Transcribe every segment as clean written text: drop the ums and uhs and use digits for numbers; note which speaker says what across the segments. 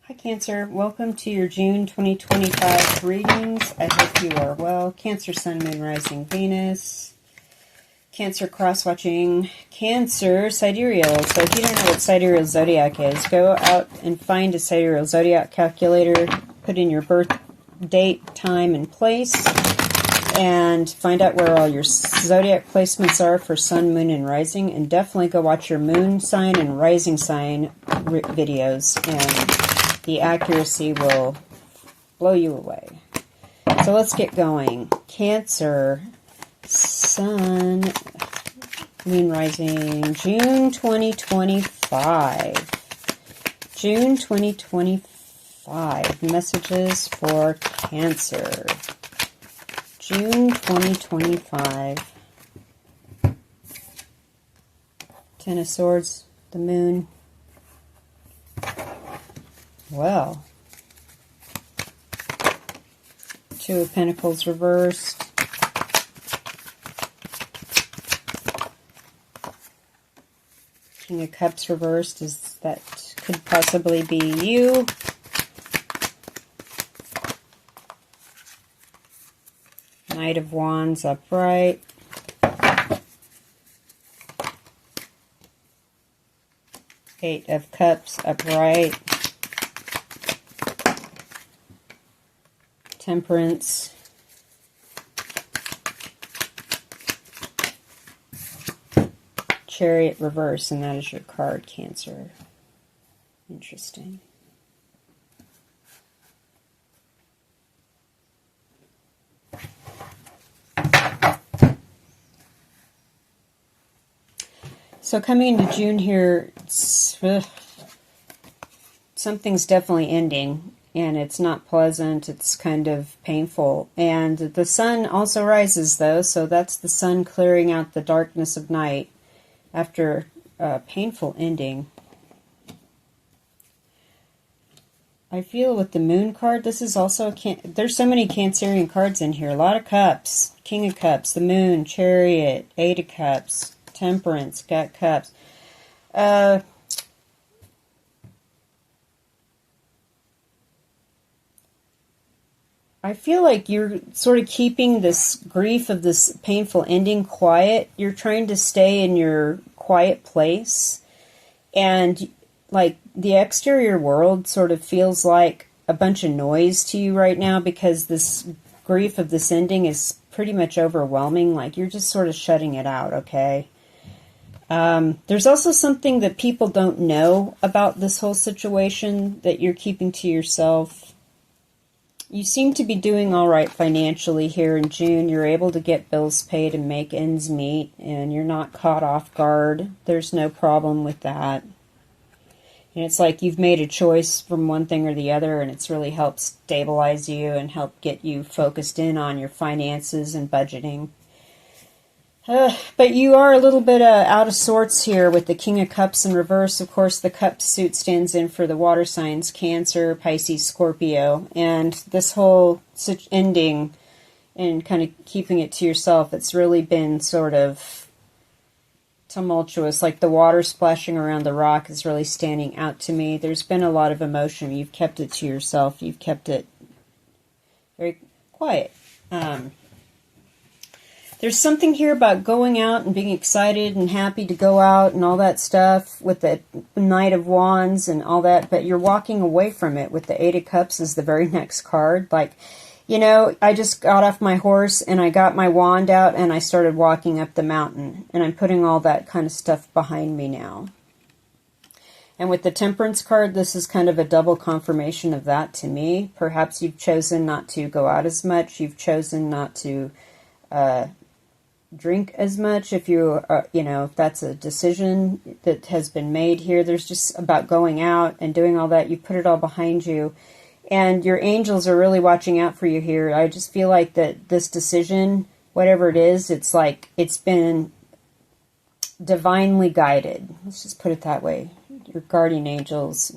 Speaker 1: Hi Cancer, welcome to your June 2025 readings. I hope you are well. Cancer, Sun, Moon, Rising, Venus. Cancer cross-watching. Cancer, sidereal. So if you don't know what sidereal zodiac is, go out and find a sidereal zodiac calculator, put in your birth date, time, and place, and find out where all your zodiac placements are for Sun, Moon, and Rising. And definitely go watch your Moon sign and Rising sign videos, and the accuracy will blow you away. So let's get going. Cancer, Sun, Moon, Rising, June 2025. June 2025. Messages for Cancer. June 2025. Ten of Swords, the Moon. Well. Two of Pentacles reversed. King of Cups reversed. That could possibly be you. Knight of Wands upright. Eight of Cups upright. Temperance. Chariot reverse, and that is your card, Cancer. Interesting. So coming into June here, something's definitely ending, and it's not pleasant. It's kind of painful. And the sun also rises, though, so that's the sun clearing out the darkness of night after a painful ending. I feel with the Moon card, this is also, there's so many Cancerian cards in here. A lot of Cups, King of Cups, the Moon, Chariot, Eight of Cups, Temperance, got Cups. I feel like you're sort of keeping this grief of this painful ending quiet. You're trying to stay in your quiet place. And like the exterior world sort of feels like a bunch of noise to you right now, because this grief of this ending is pretty much overwhelming. Like you're just sort of shutting it out, okay? There's also something that people don't know about this whole situation that you're keeping to yourself. You seem to be doing all right financially here in June. You're able to get bills paid and make ends meet, and you're not caught off guard. There's no problem with that. And it's like you've made a choice from one thing or the other, and it's really helped stabilize you and help get you focused in on your finances and budgeting. But you are a little bit out of sorts here with the King of Cups in reverse. Of course, the Cup suit stands in for the water signs, Cancer, Pisces, Scorpio. And this whole ending and kind of keeping it to yourself, it's really been sort of tumultuous. Like the water splashing around the rock is really standing out to me. There's been a lot of emotion. You've kept it to yourself. You've kept it very quiet. There's something here about going out and being excited and happy to go out and all that stuff with the Knight of Wands and all that, but you're walking away from it with the Eight of Cups as the very next card. Like, you know, I just got off my horse and I got my wand out and I started walking up the mountain, and I'm putting all that kind of stuff behind me now. And with the Temperance card, this is kind of a double confirmation of that to me. Perhaps you've chosen not to go out as much. You've chosen not to drink as much. If you you know, if that's a decision that has been made here, there's just about going out and doing all that. You put it all behind you, and your angels are really watching out for you here. I just feel like that this decision, whatever it is, it's like it's been divinely guided. Let's just put it that way. Your guardian angels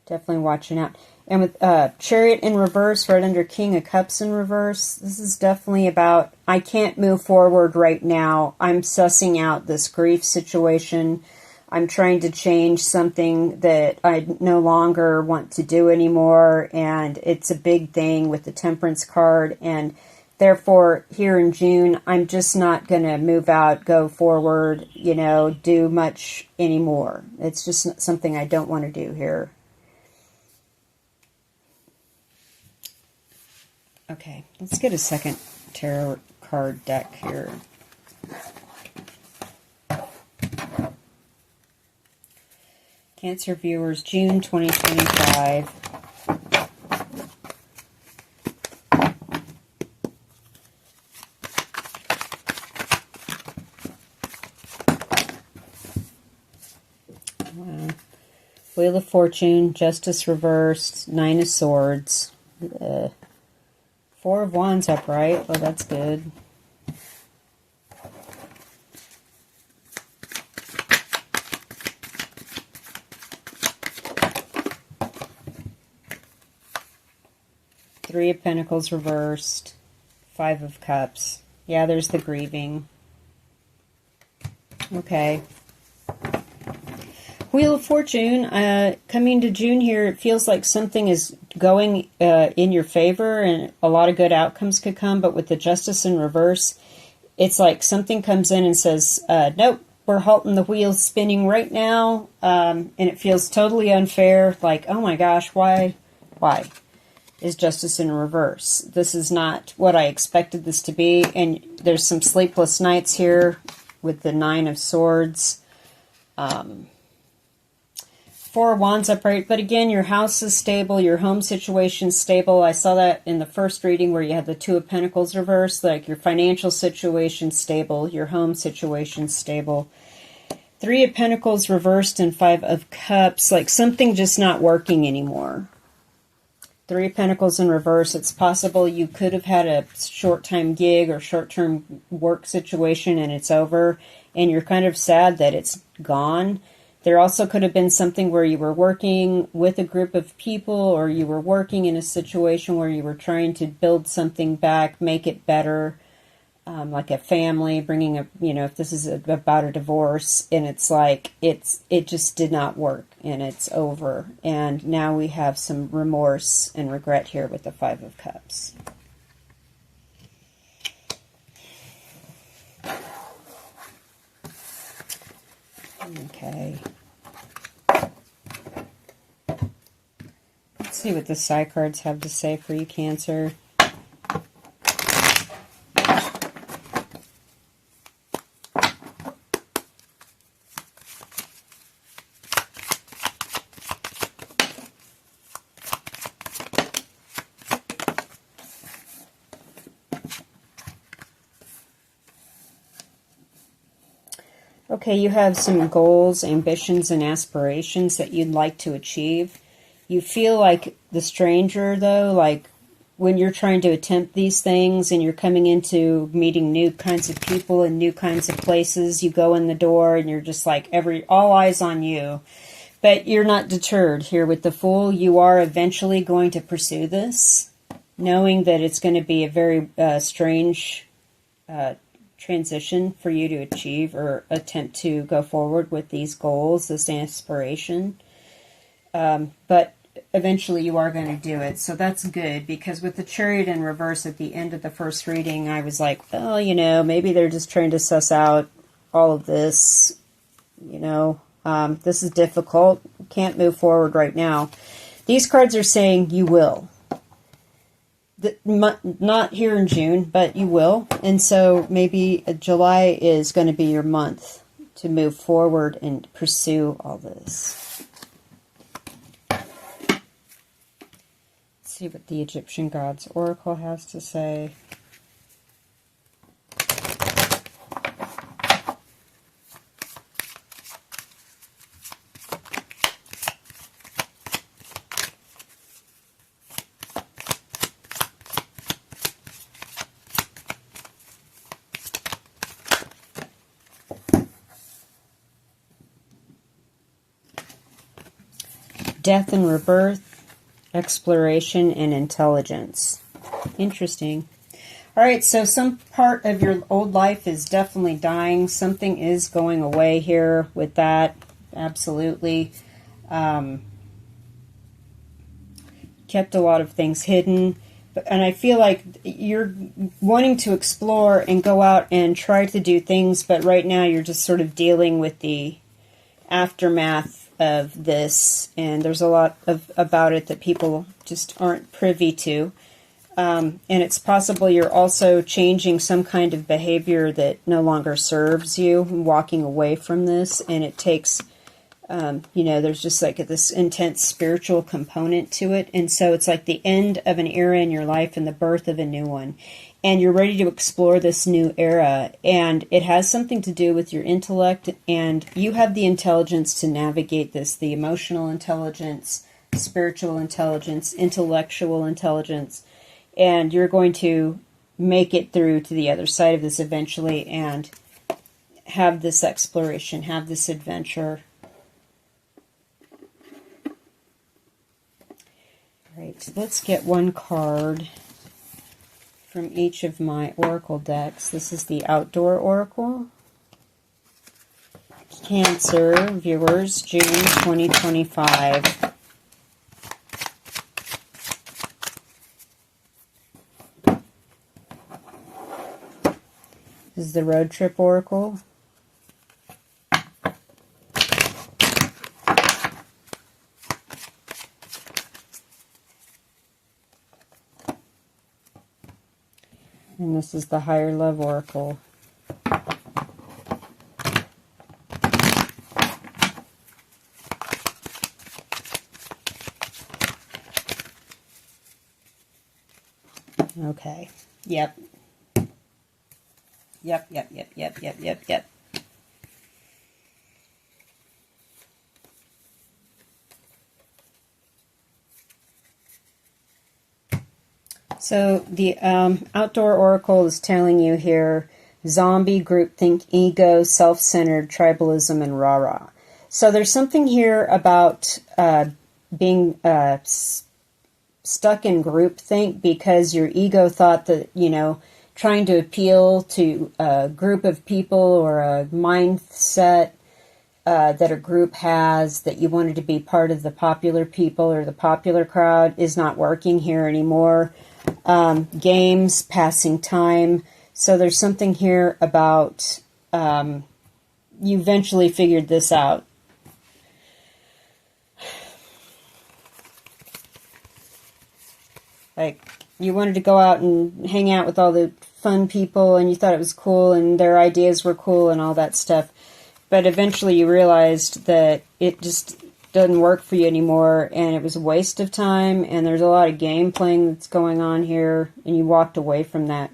Speaker 1: definitely watching out. And with Chariot in reverse, right under King of Cups in reverse, this is definitely about, I can't move forward right now. I'm sussing out this grief situation. I'm trying to change something that I no longer want to do anymore, and it's a big thing with the Temperance card, and therefore here in June I'm just not going to move out, go forward, you know, do much anymore. It's just something I don't want to do here. Okay, let's get a second tarot card deck here. Cancer viewers, June 2025. Wheel of Fortune, Justice reversed, Nine of Swords, Four of Wands upright. Oh, that's good. Three of Pentacles reversed, Five of Cups. Yeah, there's the grieving. Okay. Wheel of Fortune, coming to June here, it feels like something is going in your favor and a lot of good outcomes could come, but with the Justice in reverse, it's like something comes in and says, nope, we're halting the wheels spinning right now, and it feels totally unfair, like, oh my gosh, why is Justice in reverse? This is not what I expected this to be, and there's some sleepless nights here with the Nine of Swords. Four of Wands upright, but again, your house is stable, your home situation's stable. I saw that in the first reading where you had the Two of Pentacles reversed, like your financial situation's stable, your home situation's stable. Three of Pentacles reversed and Five of Cups, like something just not working anymore. Three of Pentacles in reverse, it's possible you could have had a short-time gig or short-term work situation and it's over, and you're kind of sad that it's gone. There also could have been something where you were working with a group of people, or you were working in a situation where you were trying to build something back, make it better, like a family, bringing a, you know, if this is about a divorce, and it's like, it just did not work, and it's over. And now we have some remorse and regret here with the Five of Cups. Okay. Let's see what the side cards have to say for you, Cancer. Okay, you have some goals, ambitions, and aspirations that you'd like to achieve. You feel like the stranger, though, like when you're trying to attempt these things and you're coming into meeting new kinds of people and new kinds of places, you go in the door and you're just like all eyes on you. But you're not deterred here with the Fool. You are eventually going to pursue this, knowing that it's going to be a very strange transition for you to achieve or attempt to go forward with these goals, this aspiration. But eventually you are going to do it. So that's good, because with the Chariot in reverse at the end of the first reading, I was like, well, you know, maybe they're just trying to suss out all of this. You know, this is difficult. Can't move forward right now. These cards are saying you will. Not here in June, but you will. And so maybe July is going to be your month to move forward and pursue all this. Let's see what the Egyptian Gods Oracle has to say. Death and rebirth, exploration, and intelligence. Interesting. All right, so some part of your old life is definitely dying. Something is going away here with that. absolutely. Kept a lot of things hidden. And I feel like you're wanting to explore and go out and try to do things, but right now you're just sort of dealing with the aftermath of this, and there's a lot about it that people just aren't privy to. And it's possible you're also changing some kind of behavior that no longer serves you, walking away from this, and it takes, there's just like this intense spiritual component to it. And so it's like the end of an era in your life and the birth of a new one. And you're ready to explore this new era. And it has something to do with your intellect. And you have the intelligence to navigate this, the emotional intelligence, spiritual intelligence, intellectual intelligence. And you're going to make it through to the other side of this eventually and have this exploration, have this adventure. Right, let's get one card from each of my oracle decks. This is the Outdoor Oracle. Cancer, viewers, June 2025. This is the Road Trip Oracle. And this is the Higher Love Oracle. Okay. Yep. Yep. So the Outdoor Oracle is telling you here, zombie, groupthink, ego, self-centered, tribalism, and rah-rah. So there's something here about being stuck in groupthink because your ego thought that, trying to appeal to a group of people or a mindset that a group has, that you wanted to be part of the popular people or the popular crowd, is not working here anymore. Games, passing time. So there's something here about you eventually figured this out. Like, you wanted to go out and hang out with all the fun people, and you thought it was cool, and their ideas were cool and all that stuff. But eventually you realized that it just doesn't work for you anymore, and it was a waste of time, and there's a lot of game playing that's going on here, and you walked away from that.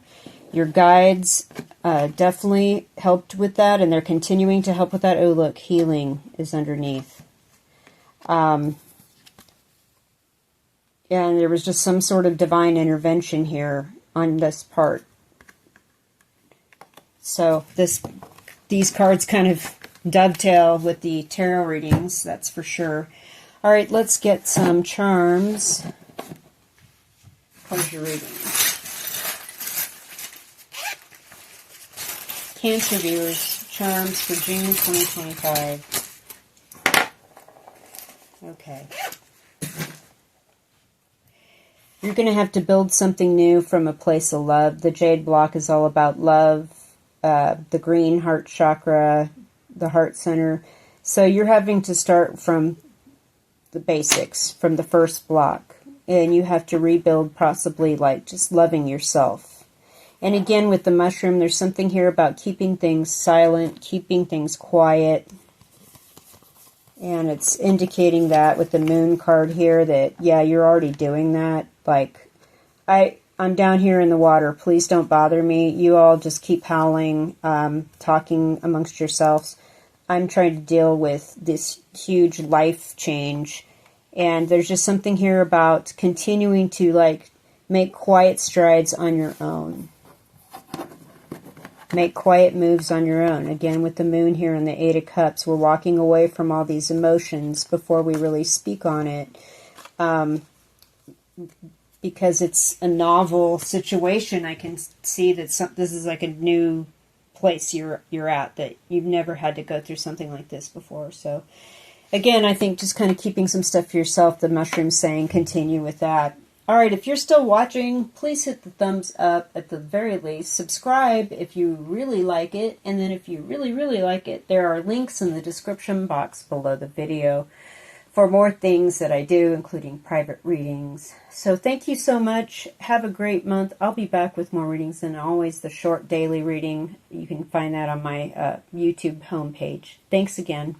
Speaker 1: Your guides definitely helped with that, and they're continuing to help with that. Oh, look, healing is underneath. And there was just some sort of divine intervention here on this part. So these cards kind of dovetail with the tarot readings, that's for sure. All right, let's get some charms. Close your reading. Cancer viewers, charms for June 2025. Okay. You're going to have to build something new from a place of love. The Jade Block is all about love, the green heart chakra, the heart center. So you're having to start from the basics, from the first block. And you have to rebuild possibly like just loving yourself. And again, with the mushroom, there's something here about keeping things silent, keeping things quiet. And it's indicating that with the moon card here that, yeah, you're already doing that. Like, I'm down here in the water. Please don't bother me. You all just keep howling, talking amongst yourselves. I'm trying to deal with this huge life change. And there's just something here about continuing to, like, make quiet strides on your own. Make quiet moves on your own. Again, with the moon here and the Eight of Cups, we're walking away from all these emotions before we really speak on it. Because it's a novel situation, I can see that this is like a new place you're at, that you've never had to go through something like this before. So again, I think just kind of keeping some stuff for yourself, the mushroom saying, continue with that. All right, if you're still watching, please hit the thumbs up at the very least. Subscribe if you really like it. And then if you really, really like it, there are links in the description box below the video for more things that I do, including private readings. So thank you so much. Have a great month. I'll be back with more readings, and always the short daily reading. You can find that on my YouTube homepage. Thanks again.